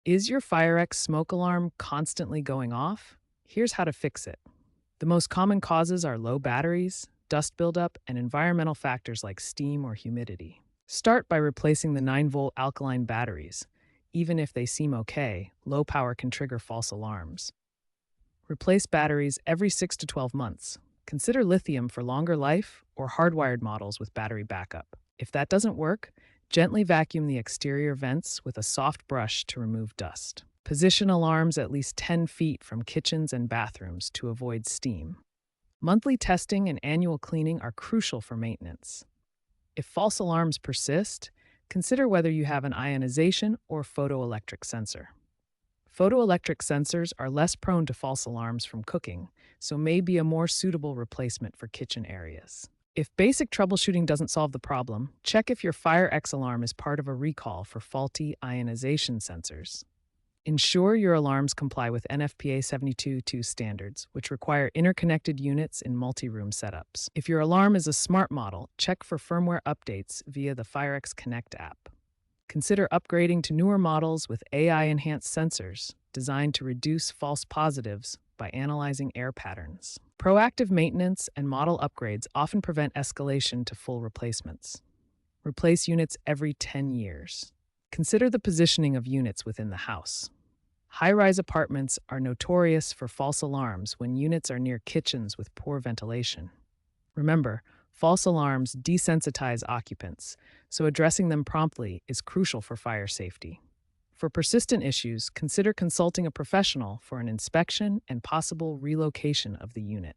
Is your FireX smoke alarm constantly going off? Here's how to fix it. The most common causes are low batteries, dust buildup, and environmental factors like steam or humidity. Start by replacing the 9-volt alkaline batteries. Even if they seem okay, low power can trigger false alarms. Replace batteries every 6 to 12 months. Consider lithium for longer life or hardwired models with battery backup. If that doesn't work, gently vacuum the exterior vents with a soft brush to remove dust. Position alarms at least 10 feet from kitchens and bathrooms to avoid steam. Monthly testing and annual cleaning are crucial for maintenance. If false alarms persist, consider whether you have an ionization or photoelectric sensor. Photoelectric sensors are less prone to false alarms from cooking, so may be a more suitable replacement for kitchen areas. If basic troubleshooting doesn't solve the problem, check if your FireX alarm is part of a recall for faulty ionization sensors. Ensure your alarms comply with NFPA 72.2 standards, which require interconnected units in multi-room setups. If your alarm is a smart model, check for firmware updates via the FireX Connect app. Consider upgrading to newer models with AI-enhanced sensors designed to reduce false positives by analyzing air patterns. Proactive maintenance and model upgrades often prevent escalation to full replacements. Replace units every 10 years. Consider the positioning of units within the house. High-rise apartments are notorious for false alarms when units are near kitchens with poor ventilation. Remember, false alarms desensitize occupants, so addressing them promptly is crucial for fire safety. For persistent issues, consider consulting a professional for an inspection and possible relocation of the unit.